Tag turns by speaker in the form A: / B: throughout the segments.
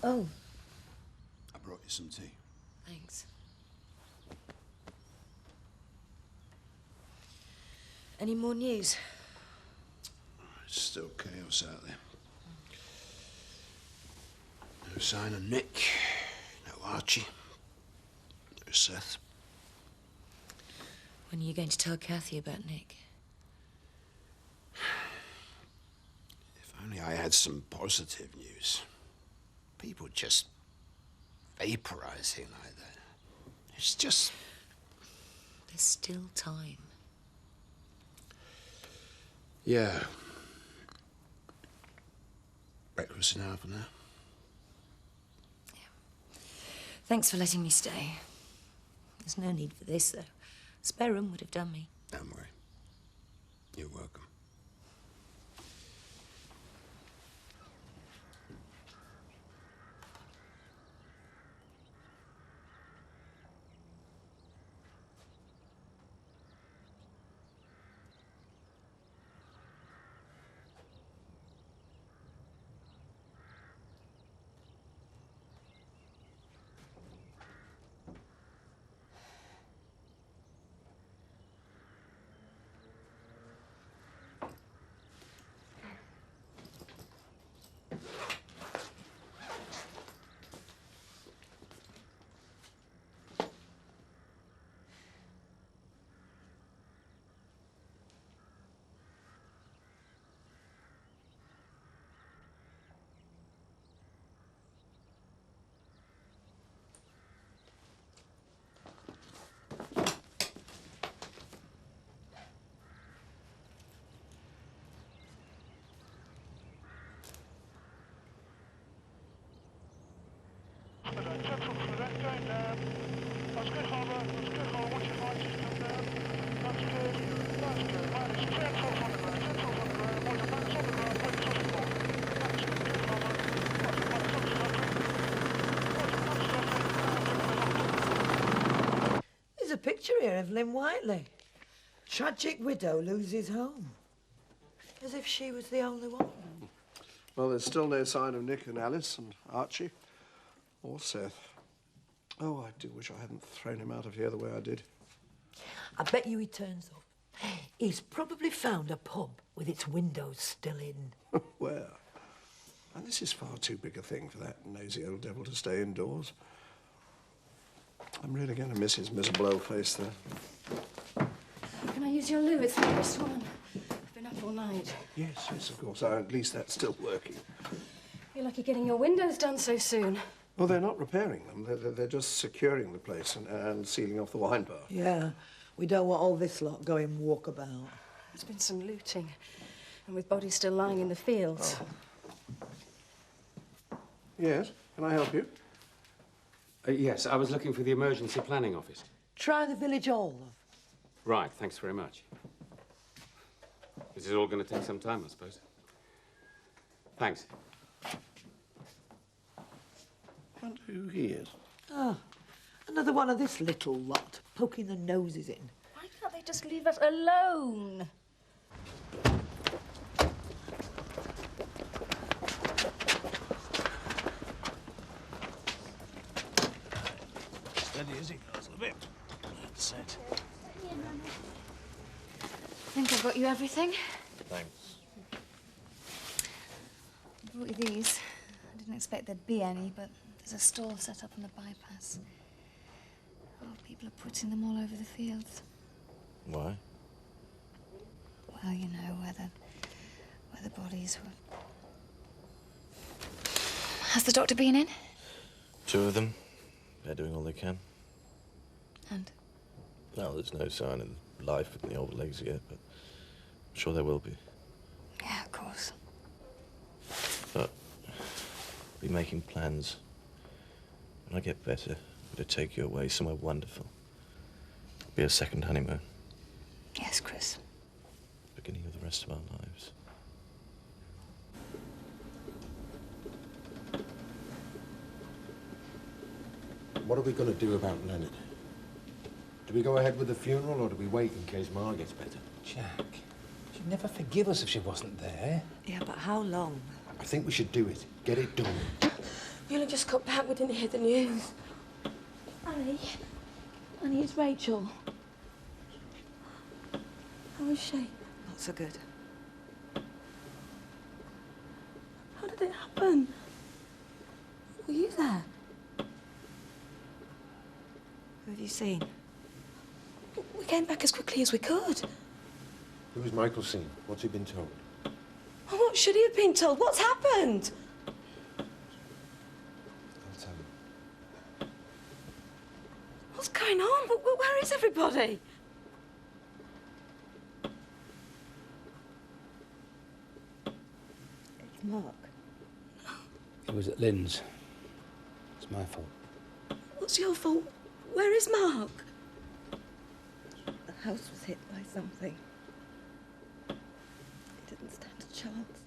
A: Oh.
B: I brought you some tea.
A: Thanks. Any more news?
B: It's still chaos out there. No sign of Nick, no Archie, no Seth.
A: When are you going to tell Kathy about Nick?
B: If only I had some positive news. People just vaporizing like that. It's just...
A: There's still time.
B: Yeah. Breakfast in half an hour.
A: Yeah. Thanks for letting me stay. There's no need for this, though. A spare room would have done me.
B: Don't worry. You're welcome.
C: There's a picture here of Lynn Whiteley. Tragic widow loses home. As if she was the only one.
D: Well, there's still no sign of Nick and Alice and Archie or Seth. Oh, I do wish I hadn't thrown him out of here the way I did.
C: I bet you he turns up. He's probably found a pub with its windows still in.
D: Where? And this is far too big a thing for that nosy old devil to stay indoors. I'm really going to miss his miserable old face there.
A: Can I use your loo? It's the first one. I've been up all night.
D: Yes, yes, of course. At least that's still working.
A: You're lucky getting your windows done so soon.
D: Well, they're not repairing them. They're just securing the place and sealing off the wine bar.
C: Yeah, we don't want all this lot going walkabout.
A: There's been some looting, and with bodies still lying in the fields.
D: Oh. Yes, can I help you?
E: Yes, I was looking for the emergency planning office.
C: Try the village hall, love.
E: Right, thanks very much. This is all going to take some time, I suppose. Thanks.
D: I wonder who he is.
C: Ah, another one of this little lot, poking their noses in.
A: Why can't they just leave us alone?
F: Steady as he goes, a bit. That's it.
A: I think I've got you everything.
F: Thanks.
G: I brought you these. I didn't expect there'd be any, but there's a stall set up on the bypass. Oh, people are putting them all over the fields.
F: Why?
G: Well, you know, where the bodies were. Has the doctor been in?
F: 2 of them. They're doing all they can.
G: And?
F: Well, there's no sign of life in the old legs yet, but I'm sure there will be.
G: Yeah, of course.
F: But I'll be making plans. When I get better, I'm going to take you away somewhere wonderful. It'll be a second honeymoon.
G: Yes, Chris.
F: Beginning of the rest of our lives.
H: What are we going to do about Leonard? Do we go ahead with the funeral, or do we wait in case Ma gets better?
I: Jack, she'd never forgive us if she wasn't there.
C: Yeah, but how long?
H: I think we should do it. Get it done.
J: You only just got back. We didn't hear the news.
G: Annie? Annie, it's Rachel. How is she?
C: Not so good.
J: How did it happen? Were you there?
C: Who have you seen?
J: We came back as quickly as we could.
H: Who has Michael seen? What's he been told?
J: Oh, what should he have been told? What's happened?
H: I'll tell you.
J: What's going on? Where is everybody?
C: It's Mark.
K: It was at Lynn's. It's my fault.
J: What's your fault? Where is Mark?
C: The house was hit by something. It didn't stand a chance.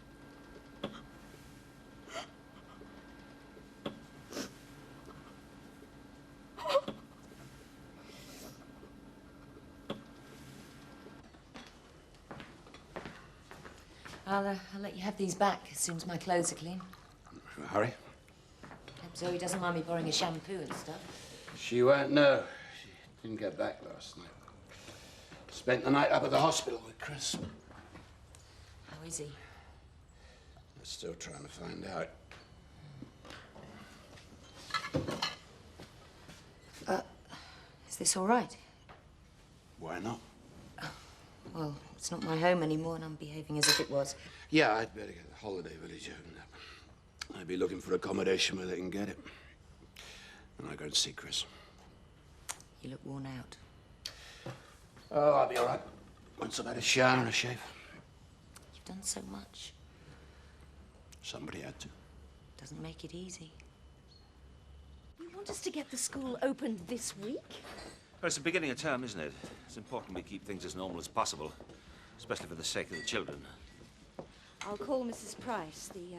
A: I'll let you have these back as soon as my clothes are clean.
B: Hurry.
A: Hope Zoe doesn't mind me borrowing a shampoo and stuff.
B: She won't know. She didn't get back last night. Spent the night up at the hospital with Chris.
A: How is he?
B: We're still trying to find out.
A: Is this all right?
B: Why not?
A: Well, it's not my home anymore, and I'm behaving as if it was.
B: Yeah, I'd better get the holiday village opened up. I'd be looking for accommodation where they can get it. And I go and see Chris.
A: You look worn out.
B: Oh, I'll be all right. Once I've had a shower and a shave.
A: You've done so much.
B: Somebody had to.
A: Doesn't make it easy.
L: You want us to get the school opened this week?
M: Well, it's the beginning of term, isn't it? It's important we keep things as normal as possible, especially for the sake of the children.
L: I'll call Mrs. Price, the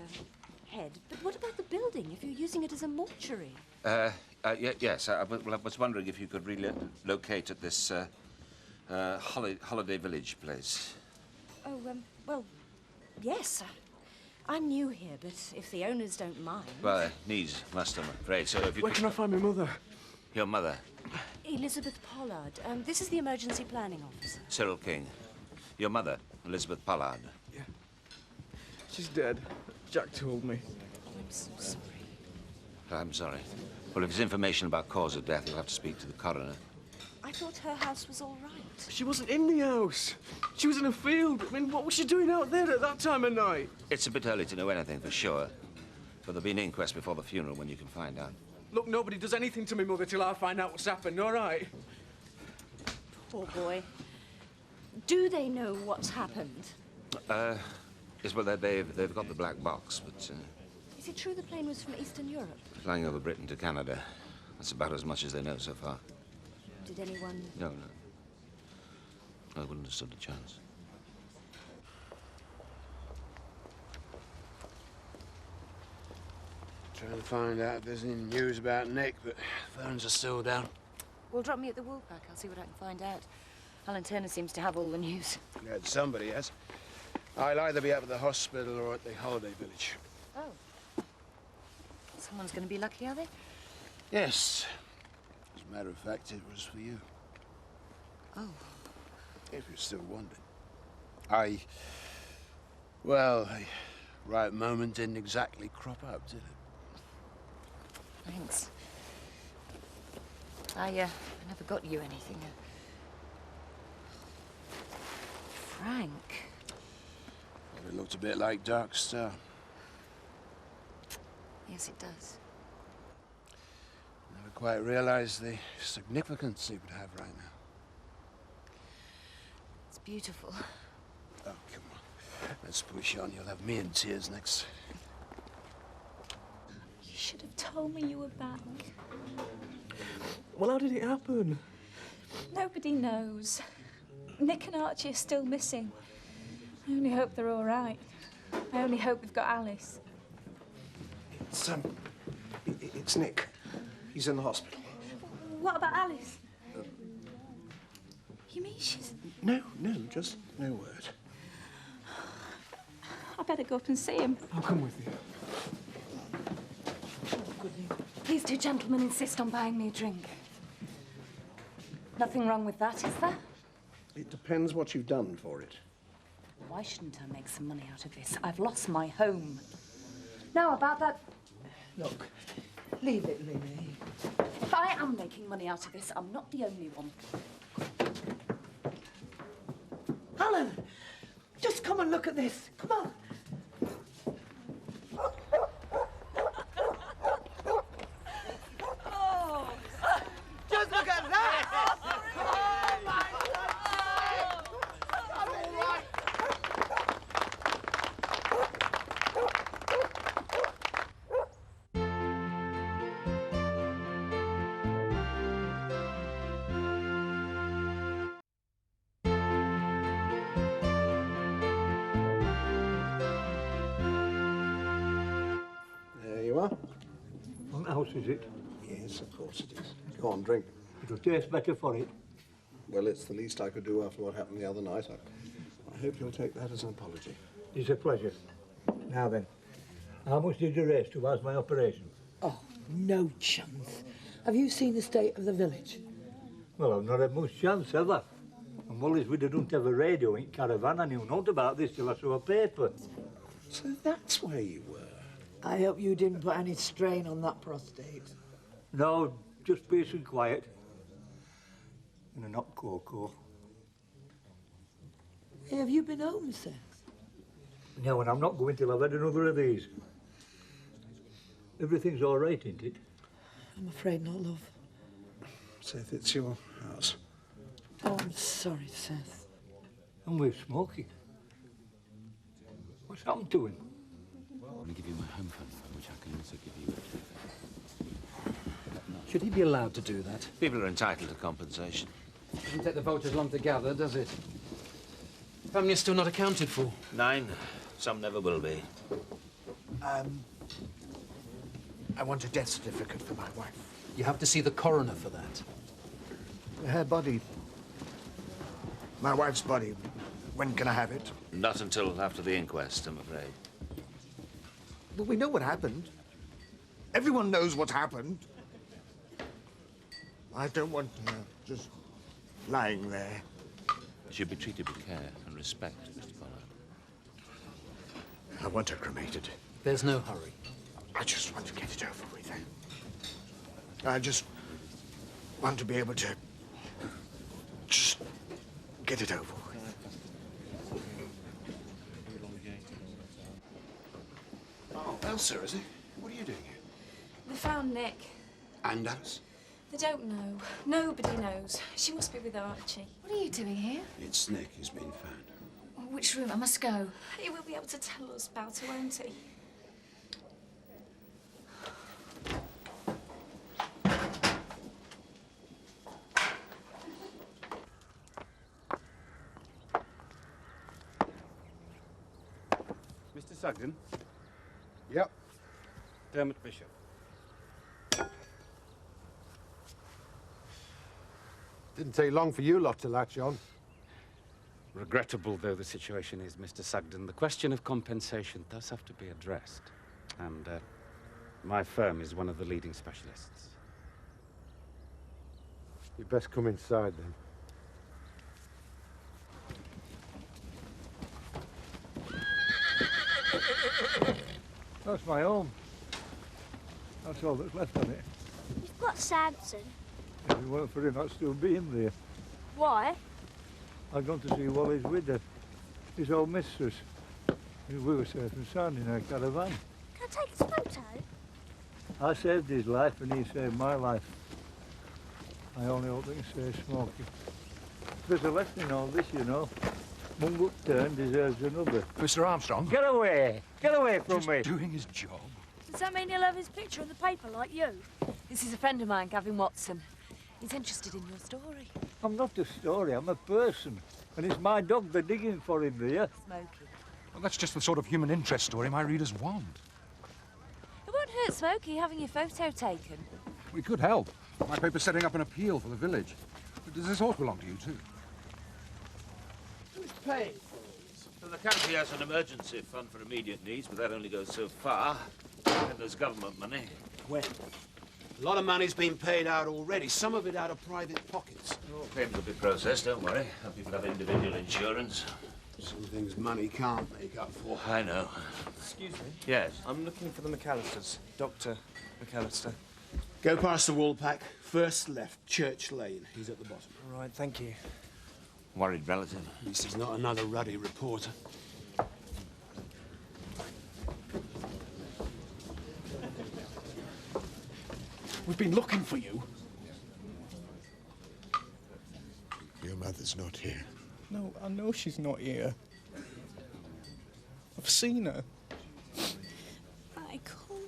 L: head. But what about the building, if you're using it as a mortuary?
M: Yes. I was wondering if you could relocate at this holiday village place.
L: Oh, well, yes. I'm new here, but if the owners don't mind...
M: Well, needs must, I'm afraid. So if you
D: Where can I find my mother?
M: Your mother,
L: Elizabeth Pollard. This is the emergency planning officer.
M: Cyril King. Your mother, Elizabeth Pollard.
N: Yeah. She's dead. Jack told me.
A: I'm so sorry.
M: I'm sorry. Well, if there's information about cause of death, you'll have to speak to the coroner.
L: I thought her house was all right.
N: She wasn't in the house. She was in a field. I mean, what was she doing out there at that time of night?
M: It's a bit early to know anything for sure, but there'll be an inquest before the funeral when you can find out.
N: Look, nobody does anything to me mother till I find out what's happened, all right?
L: Poor boy. Do they know what's happened?
M: Yes, well, they've got the black box, but
L: Is it true the plane was from Eastern Europe?
M: flying over Britain to Canada. That's about as much as they know so far.
L: Did anyone...
M: No. I wouldn't have stood a chance.
B: Trying to find out if there's any news about Nick, but phones are still down.
A: Well, drop me at the Woolpack. I'll see what I can find out. Alan Turner seems to have all the news.
B: Yeah, somebody has. I'll either be up at the hospital or at the holiday village.
A: Oh. Someone's going to be lucky, are they?
B: Yes. As a matter of fact, it was for you.
A: Oh.
B: If you still wonder. Well, the right moment didn't exactly crop up, did it?
A: Thanks. I never got you anything. Frank.
B: Well, it looked a bit like Dark Star.
A: Yes, it does.
B: Never quite realized the significance it would have right now.
A: It's beautiful.
B: Oh, come on. Let's push on. You'll have me in tears next.
G: You should have told me you were back.
N: Well, how did it happen?
G: Nobody knows. Nick and Archie are still missing. I only hope they're all right. I only hope we've got Alice.
D: It's Nick. He's in the hospital.
G: What about Alice? You mean she's...
D: No, just no word.
G: I better go up and see him.
N: I'll come with you.
C: good news.
G: These two gentlemen insist on buying me a drink. Nothing wrong with that, is there?
D: It depends what you've done for it.
G: Why shouldn't I make some money out of this? I've lost my home. Now, about that...
C: Look, leave it, Lily.
G: If I am making money out of this, I'm not the only one.
C: Alan, just come and look at this. Come on.
O: Oh, just look at that! Oh, my
D: There you are.
K: What house is it?
D: Yes, of course it is. Go on, drink.
K: It'll taste better for it.
D: Well, it's the least I could do after what happened the other night. I hope you'll take that as an apology.
K: It's a pleasure. Now then, how much did you raise towards my operation?
C: Oh, no chance. Have you seen the state of the village?
K: Well, I've not had much chance, have I? And Wally's widow don't have a radio in caravan. I knew not about this till I saw a paper.
D: So that's where you were.
C: I hope you didn't put any strain on that prostate.
K: No, just peace and quiet. And a knock cocoa.
C: Hey, have you been home, Seth?
K: No, and I'm not going till I've had another of these. Everything's all right, isn't it?
C: I'm afraid not, love.
D: Seth, it's your house.
C: Oh, I'm sorry, Seth.
K: And we're smoking. What's happened to him?
E: I'm going to give you my home phone number, which I can also give you a...
I: Should he be allowed to do that?
M: People are entitled to compensation.
I: Doesn't take the voters long to gather, does it? Family is still not accounted for.
M: 9. Some never will be.
H: I want a death certificate for my wife.
I: You have to see the coroner for that.
H: Her body. My wife's body. When can I have it?
M: Not until after the inquest, I'm afraid.
H: Well, we know what happened. Everyone knows what happened. I don't want her just lying there.
M: She'll be treated with care and respect, Mr. Pollard.
H: I want her cremated.
I: There's no hurry.
H: I just want to get it over with. I just want to be able to just get it over with.
B: Oh, Elsa, is it? What are you doing here?
G: They found Nick.
B: And Alice?
G: They don't know. Nobody knows. She must be with Archie. What are you doing here?
B: It's Nick who's been found.
G: Which room? I must go. He will be able to tell us about her, won't he?
E: Mr. Sugden?
B: Yep.
E: Dermot Bishop.
H: Didn't take long for you lot to latch on.
E: Regrettable though the situation is, Mr. Sugden, the question of compensation does have to be addressed. And my firm is one of the leading specialists.
H: You'd best come inside then.
K: That's my home. That's all that's left on it.
P: You've got Samson.
K: If it weren't for him, I'd still be in there.
P: Why?
K: I'd gone to see Wally's widow, his old mistress. We were safe and sound in her caravan.
P: Can I take his photo?
K: I saved his life and he saved my life. I only hope they can stay smoking. There's a lesson in all this, you know. One good turn deserves another.
H: Mr. Armstrong?
K: Get away! Get away from
H: Just
K: me!
H: doing his job.
P: Does that mean he'll have his picture in the paper like you?
G: This is a friend of mine, Gavin Watson. He's interested in your story.
K: I'm not a story, I'm a person. And it's my dog they're digging for in there.
G: Smokey.
H: Well, that's just the sort of human interest story my readers want.
G: It won't hurt Smokey having your photo taken.
H: We could help. My paper's setting up an appeal for the village. Does this horse belong to you, too?
C: Who's paying?
M: So the county has an emergency fund for immediate needs, but that only goes so far. And there's government money.
B: When? A lot of money's been paid out already, some of it out of private pockets.
M: All payments will be processed, don't worry. People have individual insurance.
B: Some things money can't make up for.
M: I know.
N: Excuse me?
M: Yes?
N: I'm looking for the McAllisters. Dr. McAllister.
B: Go past the wall pack. First left, Church Lane. He's at the bottom.
N: All right, thank you.
M: Worried relative?
B: This is not another ruddy reporter.
N: We've been looking for you.
H: Your mother's not here.
N: No, I know she's not here. I've seen her.
J: Michael.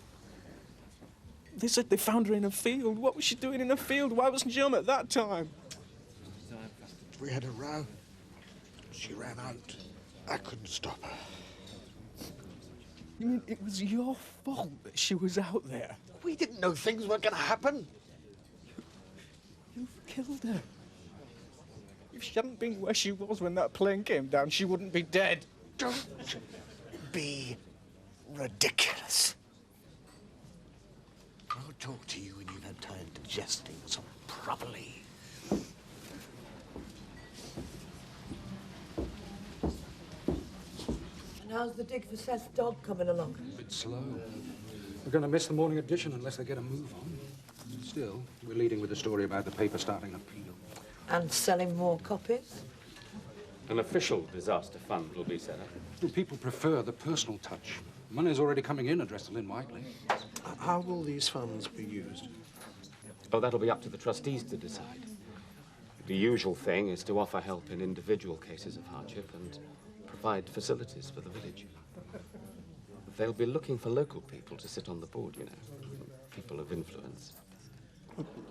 N: They said they found her in a field. What was she doing in a field? Why wasn't she home at that time?
H: We had a row. She ran out. I couldn't stop her.
N: You mean it was your fault that she was out there?
H: We didn't know things were going to happen.
N: You've killed her. If she hadn't been where she was when that plane came down, she wouldn't be dead.
H: Don't be ridiculous. I'll talk to you when you've had time digesting some properly.
C: And how's the dig for Seth's dog coming along?
I: A bit slow. We're going to miss the morning edition unless they get a move on. Still, we're leading with the story about the paper starting an appeal.
C: And selling more copies?
E: An official disaster fund will be set up.
I: Do people prefer the personal touch? Money's already coming in addressed to Lynn Whiteley.
D: How will these funds be used?
E: Oh, that'll be up to the trustees to decide. The usual thing is to offer help in individual cases of hardship and provide facilities for the village. They'll be looking for local people to sit on the board, you know. People of influence.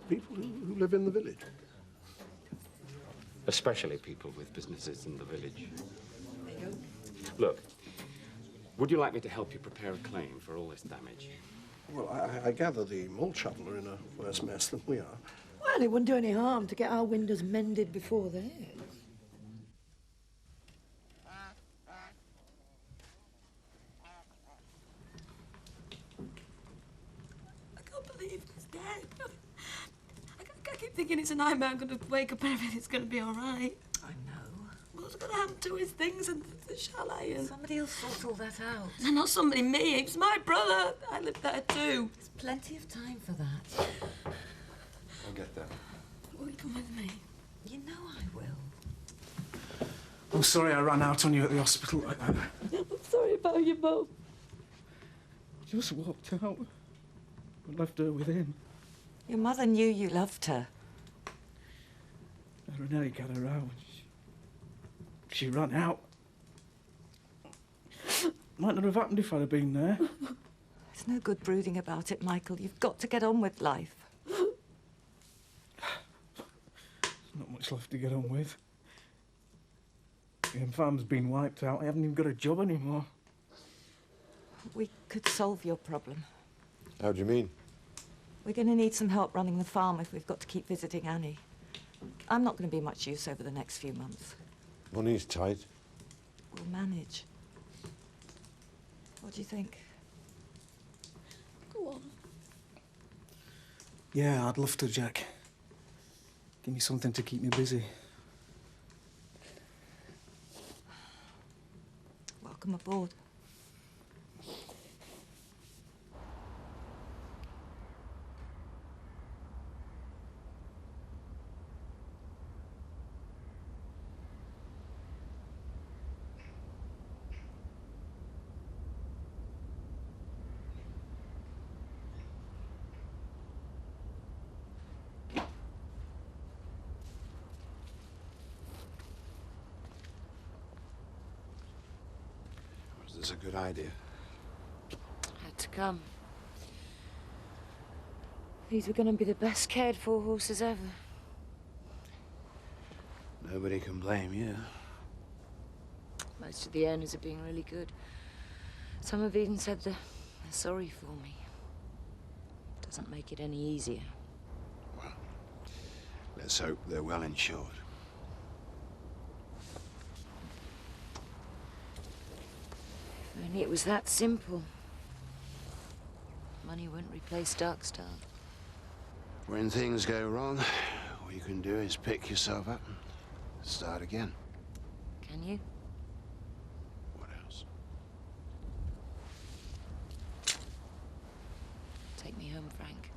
D: People who live in the village?
E: Especially people with businesses in the village. Look, would you like me to help you prepare a claim for all this damage?
D: Well, I gather the malt shop are in a worse mess than we are.
C: Well, it wouldn't do any harm to get our windows mended before theirs.
J: I can't believe he's dead. I keep thinking it's a nightmare. I'm going to wake up and everything's going to be all right.
A: I know.
J: What's going to happen to his things and the chalet? And...
A: Somebody will sort all that out.
J: No, not somebody, me. It's my brother. I live there too.
A: There's plenty of time for that.
I: I'll get that.
J: Will you come with me?
A: You know I will.
N: I'm sorry I ran out on you at the hospital like that.
J: I'm sorry about your mum.
N: Just walked out and left her with him.
A: Your mother knew you loved her.
N: Renee got her out. She ran out. Might not have happened if I'd have been there.
A: There's no good brooding about it, Michael. You've got to get on with life.
N: There's not much left to get on with. The farm's been wiped out. I haven't even got a job anymore.
A: We could solve your problem.
H: How do you mean?
A: We're going to need some help running the farm if we've got to keep visiting Annie. I'm not going to be much use over the next few months.
H: Money's tight.
A: We'll manage. What do you think?
J: Go on.
N: Yeah, I'd love to, Jack. Give me something to keep me busy.
A: Welcome aboard.
B: Was this a good idea?
A: Had to come. These were going to be the best cared for horses ever.
B: Nobody can blame you.
A: Most of the owners are being really good. Some have even said they're sorry for me. Doesn't make it any easier.
B: Well, let's hope they're well insured.
A: If only it was that simple. Money won't replace dark start.
B: When things go wrong, all you can do is pick yourself up and start again.
A: Can you?
B: What else?
A: Take me home, Frank.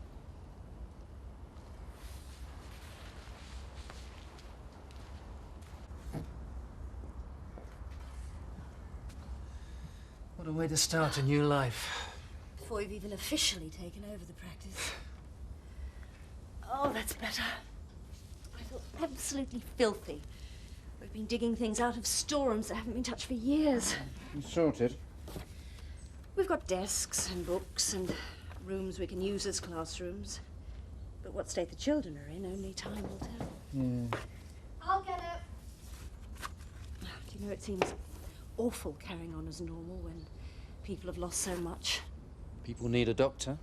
Q: What a way to start a new life.
L: Before you've even officially taken over the practice. Oh, that's better. I feel absolutely filthy. We've been digging things out of storerooms that haven't been touched for years.
I: Sorted.
L: We've got desks and books and rooms we can use as classrooms. But what state the children are in, only time will tell.
Q: Yeah.
L: I'll get it. Do you know, it seems awful carrying on as normal when people have lost so much.
Q: People need a doctor.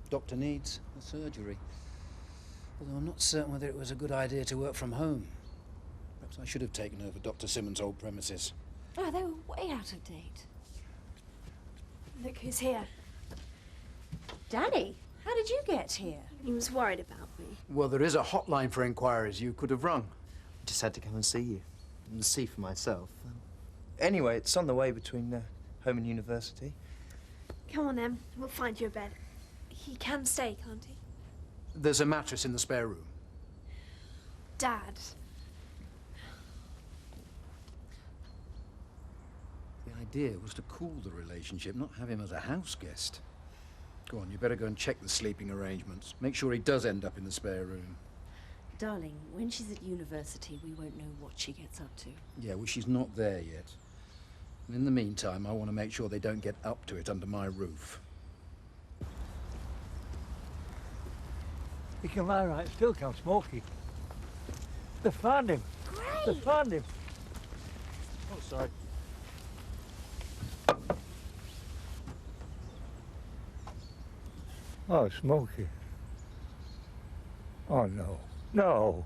Q: Doctor needs a surgery. Although I'm not certain whether it was a good idea to work from home. Perhaps I should have taken over Dr. Simmons' old premises.
L: Oh, they were way out of date.
P: Look who's here.
L: Danny, how did you get here?
P: He was worried about me.
Q: Well, there is a hotline for inquiries you could have rung.
R: Just had to come and see you and see for myself. Anyway, it's on the way between home and university.
P: Come on, Em. We'll find you a bed. He can stay, can't he?
Q: There's a mattress in the spare room.
P: Dad.
Q: The idea was to cool the relationship, not have him as a house guest. Go on, you better go and check the sleeping arrangements. Make sure he does end up in the spare room.
L: Darling, when she's at university, we won't know what she gets up to.
Q: Yeah, well, she's not there yet. And in the meantime, I want to make sure they don't get up to it under my roof.
K: He can lie right still, can't Smokey. They found him.
P: Great.
K: They found him. Oh, sorry. Oh, Smokey. Oh, no. No.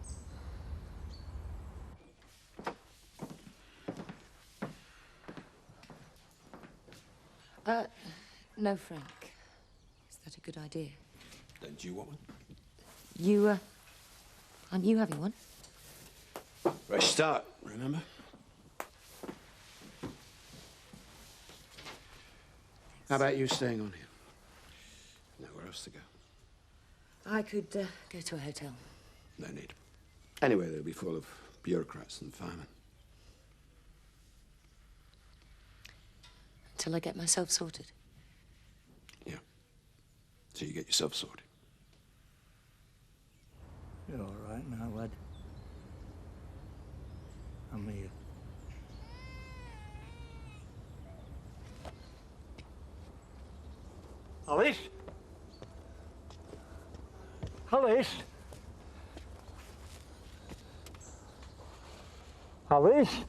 A: No, Frank. Is that a good idea?
B: Don't you want one?
A: You, aren't you having one?
B: Fresh start, remember? How about you staying on here? Nowhere else to go.
A: I could go to a hotel.
B: No need. Anyway, they'll be full of bureaucrats and firemen.
A: Until I get myself sorted.
B: Yeah. So you get yourself sorted.
K: You're all right now, lad. I'm here. Alice? Alice? Alice?